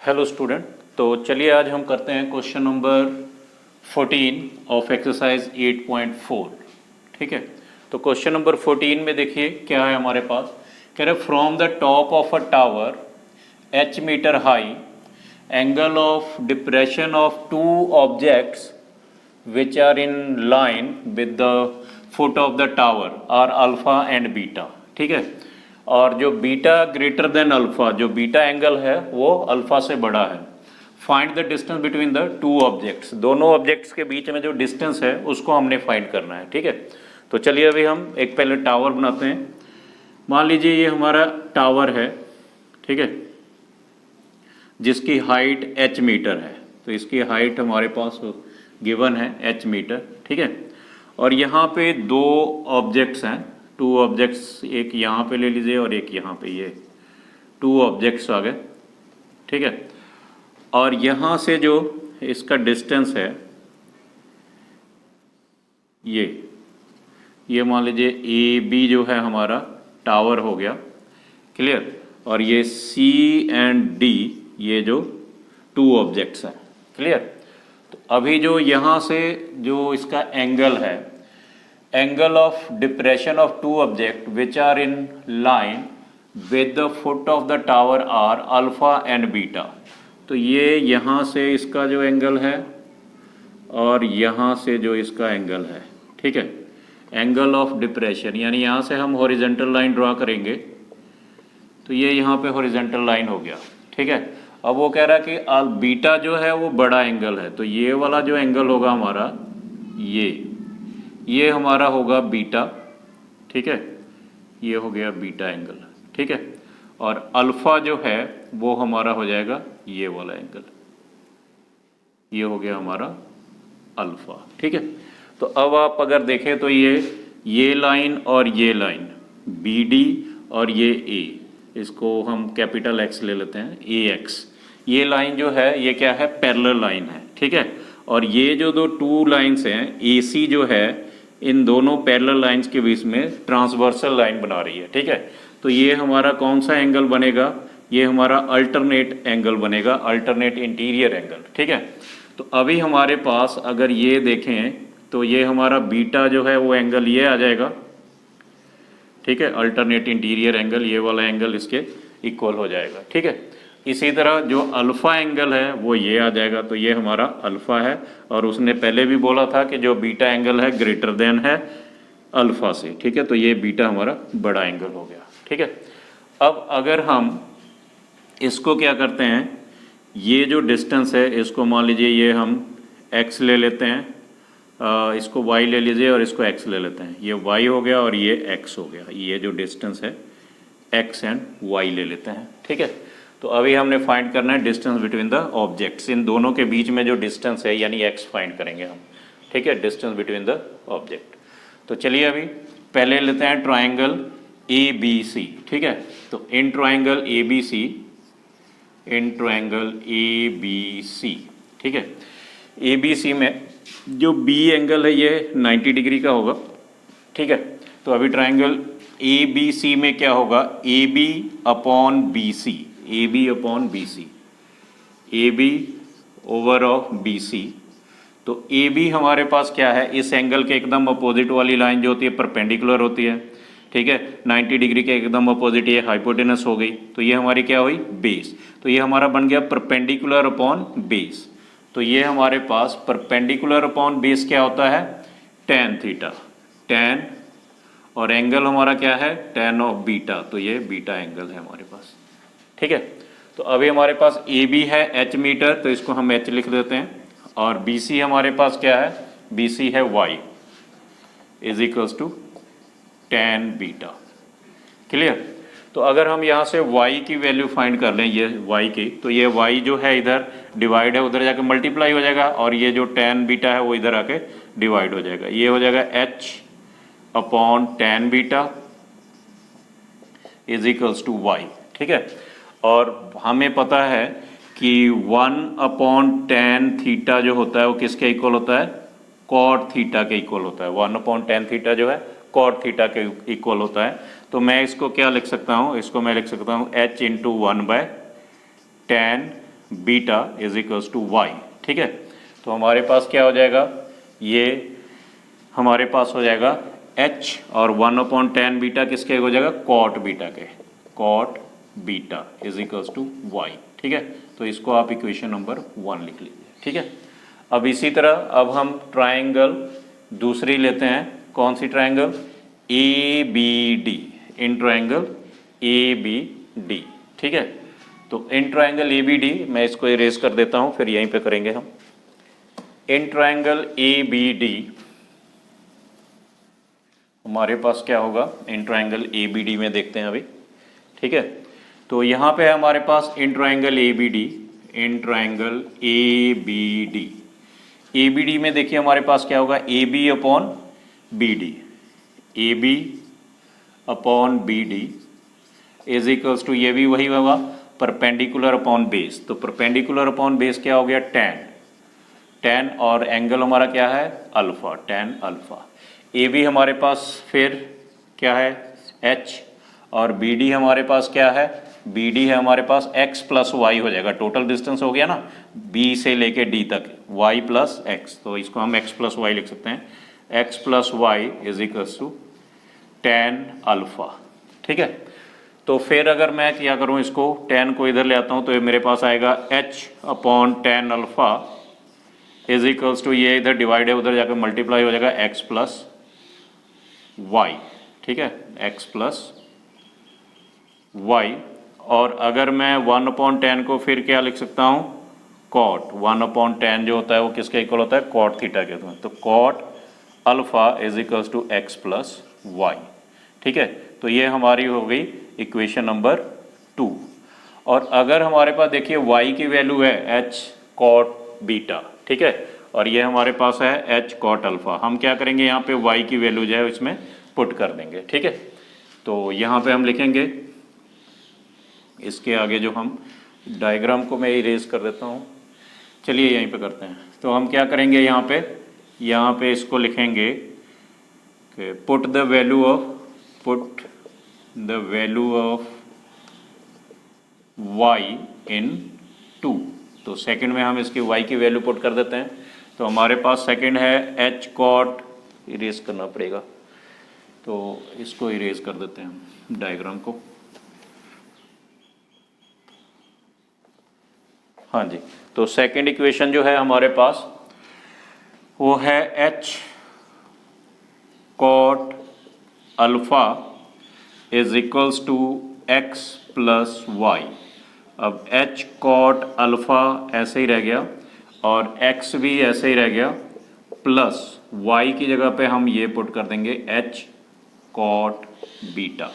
Hello student. तो चलिए आज हम करते हैं क्वेश्चन नंबर 14 ऑफ एक्सरसाइज 8.4। ठीक है, तो क्वेश्चन नंबर 14 में देखिए क्या है हमारे पास। कह रहे from the top of a tower h metre high, angle of depression of two objects which are in line with the foot of the tower are alpha and beta। ठीक है, और जो बीटा ग्रेटर देन अल्फा, जो beta angle है वो alpha से बड़ा है। Find the distance between the two objects, दोनों ऑब्जेक्ट्स के बीच में जो डिस्टेंस है उसको हमने फाइंड करना है। ठीक है, तो चलिए अभी हम एक पहले टावर बनाते हैं। मान लीजिए ये हमारा टावर है, ठीक है, जिसकी हाइट h मीटर है। तो इसकी हाइट हमारे पास गिवन है h मीटर। ठीक है, और यहाँ पे दो ऑब्जेक्ट्स हैं, टू ऑब्जेक्ट्स, एक यहाँ पे ले लीजिए और एक यहाँ पे, ये टू ऑब्जेक्ट्स आ गए। ठीक है, और यहाँ से जो इसका डिस्टेंस है ये मान लीजिए ए बी जो है हमारा टावर हो गया, क्लियर। और ये सी एंड डी ये जो टू ऑब्जेक्ट्स हैं, क्लियर। तो अभी जो यहाँ से जो इसका एंगल है, angle of depression of two object which are in line with the foot of the tower are alpha and beta. तो ये यहाँ से इसका जो एंगल है और यहाँ से जो इसका एंगल है, ठीक है, एंगल ऑफ डिप्रेशन, यानी यहाँ से हम हॉरिजेंटल लाइन ड्रा करेंगे तो ये यहाँ पे हॉरिजेंटल लाइन हो गया। ठीक है, अब वो कह रहा है कि बीटा जो है वो बड़ा एंगल है, तो ये वाला जो एंगल होगा हमारा, ये हमारा होगा बीटा। ठीक है, ये हो गया बीटा एंगल। ठीक है, और अल्फा जो है वो हमारा हो जाएगा ये वाला एंगल, ये हो गया हमारा अल्फा। ठीक है, तो अब आप अगर देखें तो ये लाइन और ये लाइन बी डी और ये ए, इसको हम कैपिटल एक्स ले लेते हैं, ए एक्स, ये लाइन जो है ये क्या है, पैरेलल लाइन है। ठीक है, और ये जो दो टू लाइंस हैं ए सी जो है, इन दोनों पैरेलल लाइंस के बीच में ट्रांसवर्सल लाइन बना रही है। ठीक है, तो ये हमारा कौन सा एंगल बनेगा, ये हमारा अल्टरनेट एंगल बनेगा, अल्टरनेट इंटीरियर एंगल। ठीक है, तो अभी हमारे पास अगर ये देखें तो ये हमारा बीटा जो है वो एंगल ये आ जाएगा। ठीक है, अल्टरनेट इंटीरियर एंगल, ये वाला एंगल इसके इक्वल हो जाएगा। ठीक है, इसी तरह जो अल्फ़ा एंगल है वो ये आ जाएगा, तो ये हमारा अल्फ़ा है। और उसने पहले भी बोला था कि जो बीटा एंगल है ग्रेटर देन है अल्फ़ा से। ठीक है, तो ये बीटा हमारा बड़ा एंगल हो गया। ठीक है, अब अगर हम इसको क्या करते हैं, ये जो डिस्टेंस है इसको मान लीजिए ये हम x ले लेते हैं, इसको y ले लीजिए और इसको x ले लेते हैं, ये y हो गया और ये x हो गया, ये जो डिस्टेंस है x एंड y ले लेते हैं। ठीक है, तो अभी हमने फाइंड करना है डिस्टेंस बिटवीन द ऑब्जेक्ट्स, इन दोनों के बीच में जो डिस्टेंस है यानी x फाइंड करेंगे हम। ठीक है, डिस्टेंस बिटवीन द ऑब्जेक्ट। तो चलिए अभी पहले लेते हैं ट्राइंगल ए बी सी। ठीक है, तो in triangle A B C, in triangle A B C, ठीक है, ए बी सी में जो बी एंगल है ये 90 डिग्री का होगा। ठीक है, तो अभी ट्राइंगल ए बी सी में क्या होगा, A B upon B C, A B upon B C, A B over of B C. तो ए बी हमारे पास क्या है, इस एंगल के एकदम अपोजिट वाली लाइन जो होती है परपेंडिकुलर होती है। ठीक है, 90 डिग्री के एकदम अपोजिट ये हाइपोटेनस हो गई, तो ये हमारी क्या हुई, बेस। तो ये हमारा बन गया परपेंडिकुलर अपॉन बेस। तो ये हमारे पास परपेंडिकुलर अपॉन बेस क्या होता है, tan थीटा, tan, और एंगल हमारा क्या है, tan ऑफ बीटा, तो ये बीटा एंगल है हमारे पास। ठीक है, तो अभी हमारे पास ए बी है h मीटर, तो इसको हम h लिख देते हैं, और बी सी हमारे पास क्या है, बी सी है y is equals to tan beta. Clear. तो अगर हम यहाँ से y की वैल्यू फाइंड कर लें, ये y की, तो ये y जो है इधर डिवाइड है, उधर जाके मल्टीप्लाई हो जाएगा, और ये जो tan बीटा है वो इधर आके डिवाइड हो जाएगा, ये हो जाएगा h upon tan beta is equals to y। ठीक है, और हमें पता है कि 1 अपॉन tan थीटा जो होता है वो किसके इक्वल होता है, cot थीटा के इक्वल होता है। 1 अपॉन tan थीटा जो है cot थीटा के इक्वल होता है। तो मैं इसको क्या लिख सकता हूँ, इसको मैं लिख सकता हूँ h into 1 by tan beta is equals to y. ठीक है, तो हमारे पास क्या हो जाएगा, ये हमारे पास हो जाएगा h और 1/10 बीटा किसके हो जाएगा, कॉट बीटा के, cot beta is equals to y. ठीक है, तो इसको आप इक्वेशन नंबर 1 लिख लीजिए। ठीक है, अब इसी तरह अब हम ट्राइंगल दूसरी लेते हैं। कौन सी triangle, A B D, in triangle A B D. ठीक है, तो in triangle A B D, मैं इसको इरेज कर देता हूँ, फिर यहीं पे करेंगे हम। In triangle A B D हमारे पास क्या होगा, in triangle A B D में देखते हैं अभी। ठीक है, तो यहाँ पे है हमारे पास in triangle A B D, in triangle A B D. A B D में देखिए हमारे पास क्या होगा, A B upon B D, A B upon B D is equals to, ये भी वही होगा, परपेंडिकुलर अपॉन बेस। तो परपेंडिकुलर अपॉन बेस क्या हो गया, टेन और एंगल हमारा क्या है, alpha, tan alpha. A B हमारे पास फिर क्या है, एच, और बी डी हमारे पास क्या है, बी डी है हमारे पास एक्स प्लस वाई हो जाएगा। टोटल डिस्टेंस हो गया ना बी से लेके डी तक, वाई प्लस एक्स, तो इसको हम एक्स प्लस वाई लिख सकते हैं, x plus y is equals to tan alpha. ठीक है, तो फिर अगर मैं क्या करूं, इसको टेन को इधर ले आता हूं, तो ये मेरे पास आएगा h upon tan alpha is equals to, ये इधर डिवाइड है उधर जाकर मल्टीप्लाई हो जाएगा एक्स प्लस वाई। ठीक है, एक्स प्लस वाई। और अगर मैं 1/10 को फिर क्या लिख सकता हूँ, कॉट, 1/10 जो होता है वो किसके इक्वल होता है, कॉट थीटा के। तो cot alpha is equals to x plus y. ठीक है, तो ये हमारी हो गई इक्वेशन नंबर 2। और अगर हमारे पास देखिए y की वैल्यू है एच कॉट बीटा, ठीक है, और ये हमारे पास है एच कॉट अल्फा, हम क्या करेंगे यहाँ पे y की वैल्यू जो है इसमें पुट कर देंगे। ठीक है, तो यहाँ पे हम लिखेंगे, इसके आगे जो हम डायग्राम को मैं इरेज कर देता हूँ, चलिए यहीं पे करते हैं। तो हम क्या करेंगे यहाँ पे इसको लिखेंगे कि put the value of y इन 2। तो सेकंड में हम इसकी y की वैल्यू पुट कर देते हैं। तो हमारे पास सेकंड है h कॉट, इरेज करना पड़ेगा, तो इसको इरेज कर देते हैं हम डायग्राम को। हाँ जी, तो सेकंड इक्वेशन जो है हमारे पास वो है h cot alpha is equals to x plus y. अब h कॉट अल्फा ऐसे ही रह गया और x भी ऐसे ही रह गया, प्लस y की जगह पे हम ये पुट कर देंगे h कॉट बीटा।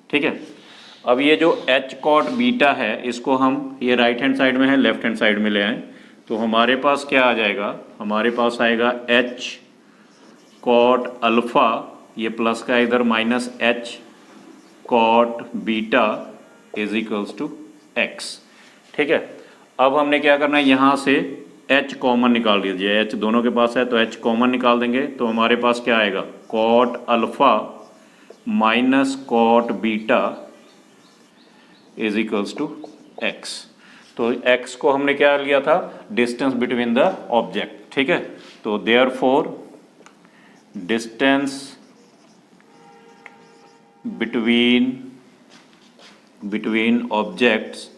ठीक है, अब ये जो h कॉट बीटा है इसको हम, ये राइट हैंड साइड में है, लेफ्ट हैंड साइड में ले आए, तो हमारे पास क्या आ जाएगा, हमारे पास आएगा h कॉट अल्फा, ये प्लस का इधर minus h cot beta is equals to x। ठीक है, अब हमने क्या करना है, यहाँ से h कॉमन निकाल लीजिए, h दोनों के पास है तो h कॉमन निकाल देंगे, तो हमारे पास क्या आएगा, cot alpha minus cot beta is equals to x। तो x को हमने क्या लिया था, डिस्टेंस बिटवीन द ऑब्जेक्ट। ठीक है, तो therefore distance between objects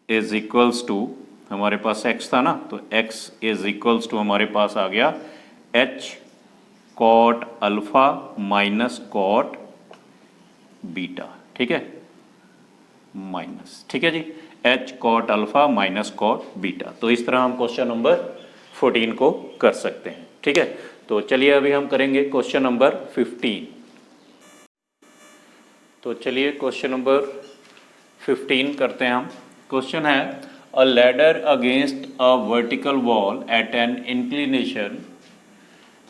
is equals to, हमारे पास x था ना, तो x इज इक्वल्स टू हमारे पास आ गया h cot alpha minus cot beta. ठीक है, माइनस, ठीक है जी, h cot alpha minus cot beta. तो इस तरह हम क्वेश्चन नंबर 14 को कर सकते हैं। ठीक है, तो चलिए अभी हम करेंगे क्वेश्चन नंबर 15। तो चलिए क्वेश्चन नंबर 15 करते हैं हम। क्वेश्चन है, a ladder against a vertical wall at an inclination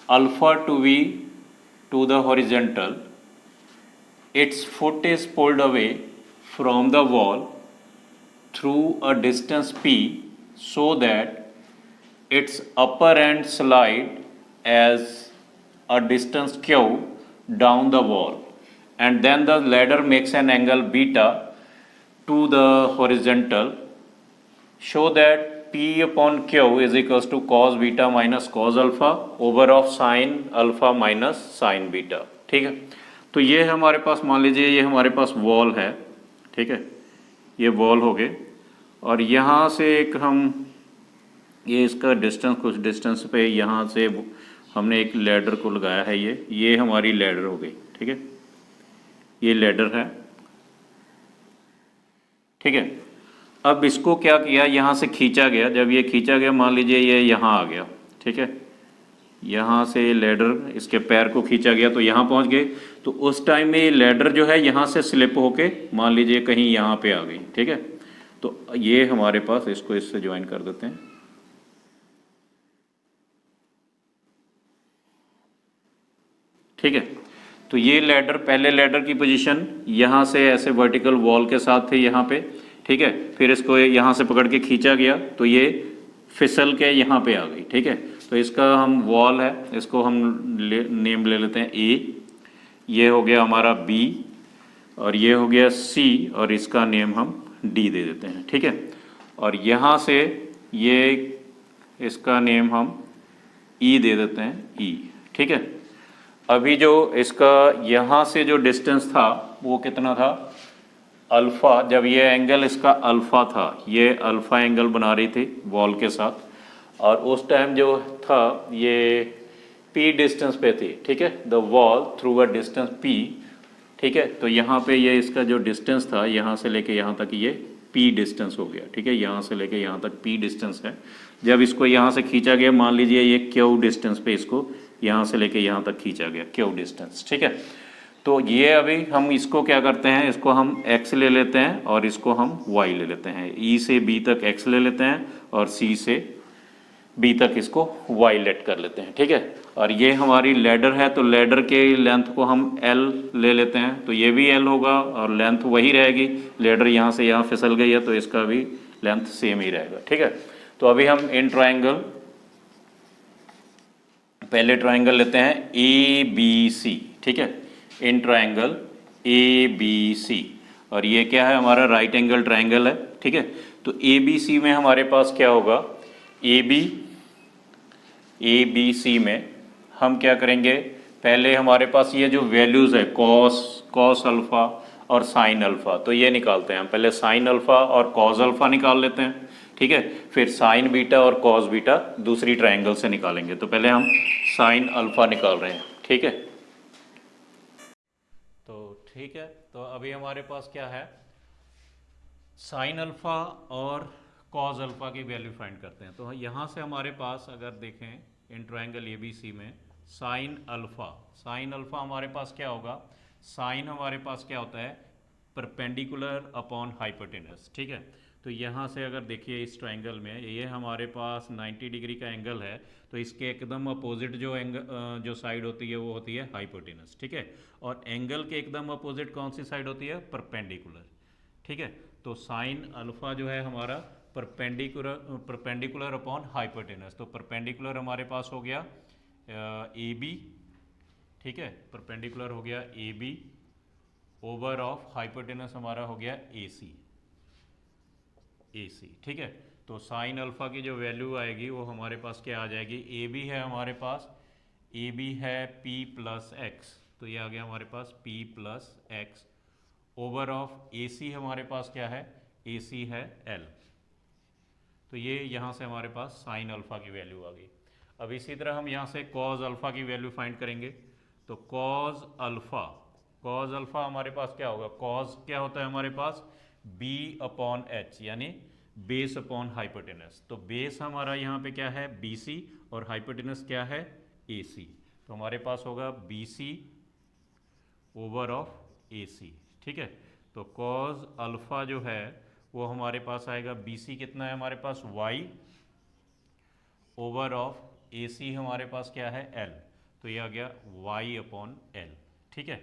alpha to we to the horizontal, its foot is pulled away from the wall through a distance p so that its upper end slide as a distance q down the wall, and then the ladder makes an angle beta to the horizontal, show that P upon Q is equals to cos beta minus cos alpha over of sine alpha minus sign beta. ठीक है, तो ये है हमारे पास, मान लीजिए ये हमारे पास वॉल है, ठीक है, ये वॉल हो गए, और यहाँ से एक हम ये इसका डिस्टेंस, कुछ डिस्टेंस पे यहाँ से हमने एक लैडर को लगाया है, ये हमारी लैडर हो गई। ठीक है, ये लैडर है। ठीक है, अब इसको क्या किया, यहाँ से खींचा गया, जब ये खींचा गया मान लीजिए ये यहाँ आ गया। ठीक है, यहाँ से लैडर इसके पैर को खींचा गया तो यहाँ पहुँच गए, तो उस टाइम में ये लैडर जो है यहाँ से स्लिप होके मान लीजिए कहीं यहाँ पे आ गई। ठीक है, तो ये हमारे पास, इसको इससे ज्वाइन कर देते हैं। ठीक है, तो ये लैडर, पहले लैडर की पोजीशन यहाँ से ऐसे वर्टिकल वॉल के साथ थे यहाँ पे। ठीक है, फिर इसको यहाँ से पकड़ के खींचा गया तो ये फिसल के यहाँ पे आ गई। ठीक है, तो इसका हम वॉल है, इसको हम नेम ले लेते हैं ए, ये हो गया हमारा बी, और ये हो गया सी, और इसका नेम हम डी दे देते हैं। ठीक है, और यहाँ से ये इसका नेम हम ई दे देते हैं, ई। ठीक है, अभी जो इसका यहाँ से जो डिस्टेंस था वो कितना था, अल्फ़ा, जब ये एंगल इसका अल्फ़ा था, ये अल्फ़ा एंगल बना रही थी वॉल के साथ, और उस टाइम जो था ये पी डिस्टेंस पे थी। ठीक है, the wall through a distance P. ठीक है, तो यहाँ पे ये इसका जो डिस्टेंस था यहाँ से लेके यहाँ तक ये पी डिस्टेंस हो गया। ठीक है, यहाँ से लेके यहाँ तक पी डिस्टेंस है। जब इसको यहाँ से खींचा गया, मान लीजिए ये क्यू डिस्टेंस पे इसको यहाँ से लेके यहाँ तक खींचा गया, क्यू डिस्टेंस। ठीक है, तो ये अभी हम इसको क्या करते हैं, इसको हम x ले लेते हैं और इसको हम y ले लेते हैं। E से B तक x ले लेते हैं और C से B तक इसको y लेट कर लेते हैं। ठीक है, और ये हमारी लैडर है, तो लैडर के लेंथ को हम L ले लेते हैं, तो ये भी L होगा और लेंथ वही रहेगी। लैडर यहाँ से यहाँ फिसल गई है तो इसका भी लेंथ सेम ही रहेगा। ठीक है, तो अभी हम इन ट्राइंगल, पहले ट्राइंगल लेते हैं ABC। ठीक है, इन ट्राइंगल ABC, और ये क्या है, हमारा राइट एंगल ट्राइंगल है। ठीक है, तो ABC में हमारे पास क्या होगा, ABC में हम क्या करेंगे, पहले हमारे पास ये जो वैल्यूज़ है कॉस अल्फ़ा और साइन अल्फ़ा, तो ये निकालते हैं हम। पहले साइन अल्फ़ा और कॉस अल्फ़ा निकाल लेते हैं। ठीक है, फिर साइन बीटा और कॉस बीटा दूसरी ट्राइंगल से निकालेंगे। तो पहले हम साइन अल्फ़ा निकाल रहे हैं। ठीक है, ठीक है, तो अभी हमारे पास क्या है, साइन अल्फ़ा और कॉस अल्फ़ा की वैल्यू फाइंड करते हैं। तो यहाँ से हमारे पास अगर देखें इन ट्राइंगल ABC में साइन अल्फ़ा हमारे पास क्या होगा, साइन हमारे पास क्या होता है, परपेंडिकुलर अपॉन हाइपोटेनस। ठीक है, तो यहाँ से अगर देखिए इस ट्राइंगल में ये हमारे पास 90 डिग्री का एंगल है, तो इसके एकदम अपोजिट जो जो साइड होती है वो होती है हाइपोटेनस। ठीक है, और एंगल के एकदम अपोजिट कौन सी साइड होती है, परपेंडिकुलर। ठीक है, तो साइन अल्फ़ा जो है हमारा परपेंडिकुलर अपॉन हाइपोटेनस, तो परपेंडिकुलर हमारे पास हो गया AB। ठीक है, परपेंडिकुलर हो गया AB ओवर ऑफ हाइपोटेनस हमारा हो गया AC। ठीक है, तो साइन अल्फ़ा की जो वैल्यू आएगी वो हमारे पास क्या आ जाएगी, AB है हमारे पास, AB है P प्लस एक्स, तो ये आ गया हमारे पास P plus x over of AC हमारे पास क्या है, AC है L। तो ये यहाँ से हमारे पास साइन अल्फ़ा की वैल्यू आ गई। अब इसी तरह हम यहाँ से कॉस अल्फ़ा की वैल्यू फाइंड करेंगे। तो कॉस अल्फ़ा हमारे पास क्या होगा, कॉस क्या होता है हमारे पास, B अपॉन एच, यानी बेस अपॉन हाइपोटेनस। तो बेस हमारा यहाँ पे क्या है BC और हाइपोटेनस क्या है AC, तो हमारे पास होगा BC ओवर ऑफ AC। ठीक है, तो कॉस अल्फ़ा जो है वो हमारे पास आएगा BC कितना है हमारे पास Y ओवर ऑफ AC हमारे पास क्या है L, तो ये आ गया Y अपॉन L। ठीक है,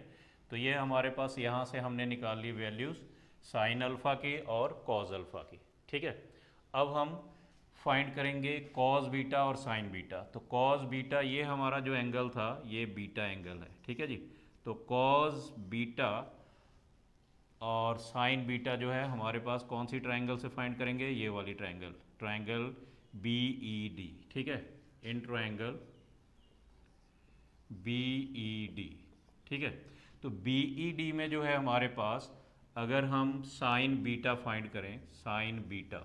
तो ये हमारे पास यहाँ से हमने निकाल ली वैल्यूज़ साइन अल्फ़ा की और कॉस अल्फ़ा की। ठीक है, अब हम फाइंड करेंगे कॉस बीटा और साइन बीटा। तो कॉस बीटा, ये हमारा जो एंगल था ये बीटा एंगल है। ठीक है जी, तो कॉस बीटा और और साइन बीटा जो है हमारे पास कौन सी ट्रायंगल से फाइंड करेंगे, ये वाली ट्रायंगल, ट्रायंगल BED, ठीक है, इन ट्रायंगल BED, ठीक है। तो BED में जो है हमारे पास अगर हम साइन बीटा फाइंड करें, साइन बीटा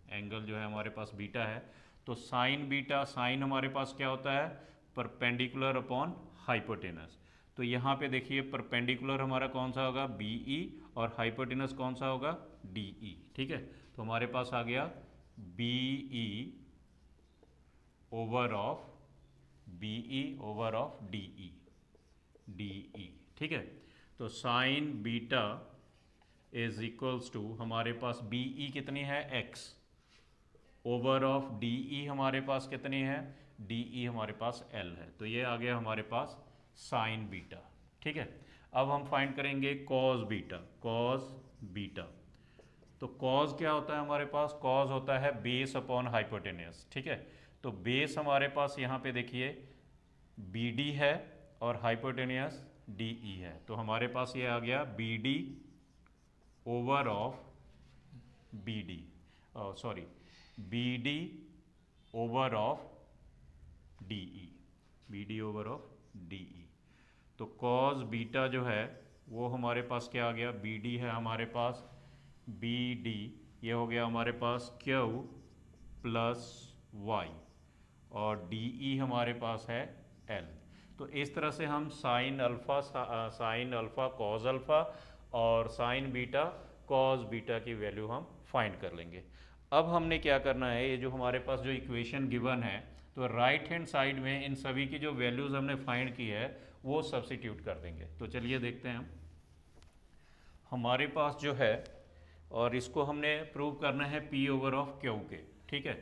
एंगल जो है हमारे पास बीटा है, तो साइन बीटा, साइन हमारे पास क्या होता है, परपेंडिकुलर अपॉन हाइपोटेनस। तो यहाँ पे देखिए परपेंडिकुलर हमारा कौन सा होगा, BE, और हाइपोटेनस कौन सा होगा, DE, ठीक है। तो हमारे पास आ गया BE over of BE over of DE, ठीक है। तो sine beta is equals to हमारे पास BE कितनी है, x, ओवर ऑफ DE हमारे पास कितनी है, DE हमारे पास L है। तो ये आ गया हमारे पास साइन बीटा, ठीक है। अब हम फाइंड करेंगे कॉस बीटा, कॉस बीटा। तो कॉस क्या होता है हमारे पास, कॉस होता है बेस अपॉन हाइपोटेनस, ठीक है। तो बेस हमारे पास यहाँ पे देखिए BD है और हाइपोटेनियस DE है। तो हमारे पास ये आ गया BD over of BD, sorry BD over of DE, BD over of DE। तो कॉस बीटा जो है वो हमारे पास क्या आ गया, BD है हमारे पास BD, ये हो गया हमारे पास Q प्लस Y, और DE हमारे पास है L। तो इस तरह से हम साइन अल्फ़ा कॉस अल्फ़ा और साइन बीटा कॉस बीटा की वैल्यू हम फाइंड कर लेंगे। अब हमने क्या करना है, ये जो हमारे पास जो इक्वेशन गिवन है, तो राइट हैंड साइड में इन सभी की जो वैल्यूज़ हमने फाइंड की है वो सब्स्टिट्यूट कर देंगे। तो चलिए देखते हैं हम, हमारे पास जो है, और इसको हमने प्रूव करना है P ओवर ऑफ Q के, ठीक है।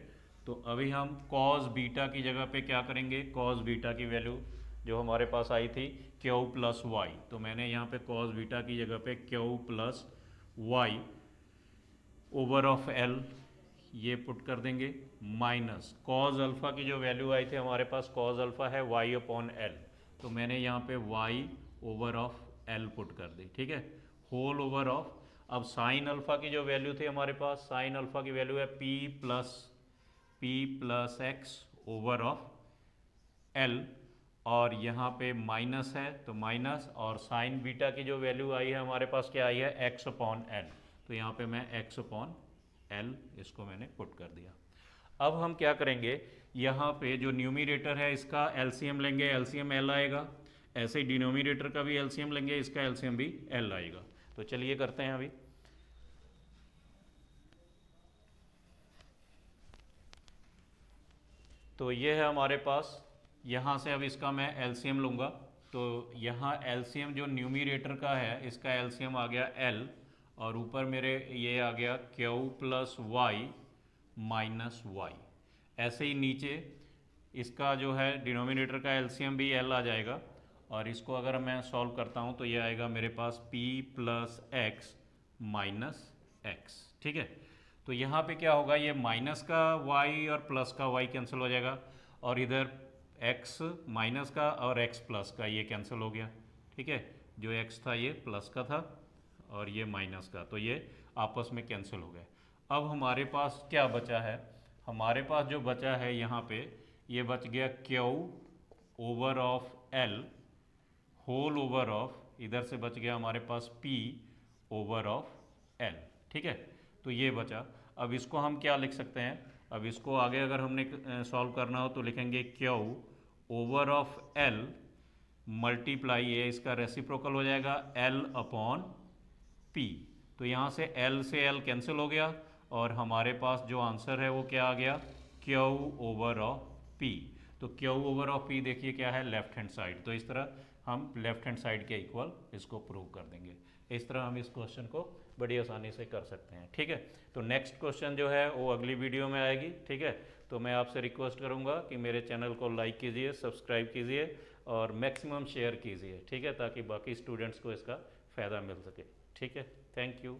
तो अभी हम कॉस बीटा की जगह पे क्या करेंगे, कॉस बीटा की वैल्यू जो हमारे पास आई थी Q प्लस वाई, तो मैंने यहाँ पे कॉस बीटा की जगह पे Q plus y over of L ये पुट कर देंगे, माइनस कॉस अल्फ़ा की जो वैल्यू आई थी हमारे पास, कॉस अल्फ़ा है y अपॉन L, तो मैंने यहाँ पे y over of L put कर दी, ठीक है, होल ओवर ऑफ। अब साइन अल्फ़ा की जो वैल्यू थी हमारे पास, साइन अल्फ़ा की वैल्यू है P plus x over of L, और यहाँ पे माइनस है तो माइनस, और साइन बीटा की जो वैल्यू आई है हमारे पास क्या आई है, x अपॉन L, तो यहाँ पे मैं x अपॉन L इसको मैंने पुट कर दिया। अब हम क्या करेंगे, यहाँ पे जो न्यूमिरेटर है इसका LCM लेंगे, LCM L आएगा, ऐसे ही डिनोमिनेटर का भी LCM लेंगे, इसका LCM भी L आएगा। तो चलिए करते हैं अभी। तो ये है हमारे पास, यहाँ से अब इसका मैं LCM लूँगा, तो यहाँ LCM जो न्यूमिरेटर का है इसका LCM आ गया L, और ऊपर मेरे ये आ गया Q plus y minus y. ऐसे ही नीचे इसका जो है डिनोमिनेटर का LCM भी L आ जाएगा, और इसको अगर मैं सॉल्व करता हूँ तो ये आएगा मेरे पास P plus x minus x, ठीक है। तो यहाँ पे क्या होगा, ये माइनस का y और प्लस का y कैंसिल हो जाएगा, और इधर x माइनस का और x प्लस का ये कैंसिल हो गया, ठीक है। जो x था ये प्लस का था और ये माइनस का, तो ये आपस में कैंसिल हो गए। अब हमारे पास क्या बचा है, हमारे पास जो बचा है यहाँ पे ये बच गया Q over of L whole over of, इधर से बच गया हमारे पास P ओवर ऑफ L, ठीक है। तो ये बचा। अब इसको हम क्या लिख सकते हैं, अब इसको आगे अगर हमने सॉल्व करना हो तो लिखेंगे Q over of L multiply, ये इसका रेसिप्रोकल हो जाएगा L अपॉन P। तो यहाँ से L कैंसिल हो गया, और हमारे पास जो आंसर है वो क्या आ गया, Q ओवर ऑफ P। तो Q ओवर ऑफ P देखिए क्या है, लेफ्ट हैंड साइड। तो इस तरह हम लेफ्ट हैंड साइड के इक्वल इसको प्रूव कर देंगे। इस तरह हम इस क्वेश्चन को बड़ी आसानी से कर सकते हैं, ठीक है। तो नेक्स्ट क्वेश्चन जो है वो अगली वीडियो में आएगी, ठीक है। तो मैं आपसे रिक्वेस्ट करूंगा कि मेरे चैनल को लाइक कीजिए, सब्सक्राइब कीजिए और मैक्सिमम शेयर कीजिए, ठीक है, ताकि बाकी स्टूडेंट्स को इसका फ़ायदा मिल सके, ठीक है। Thank you.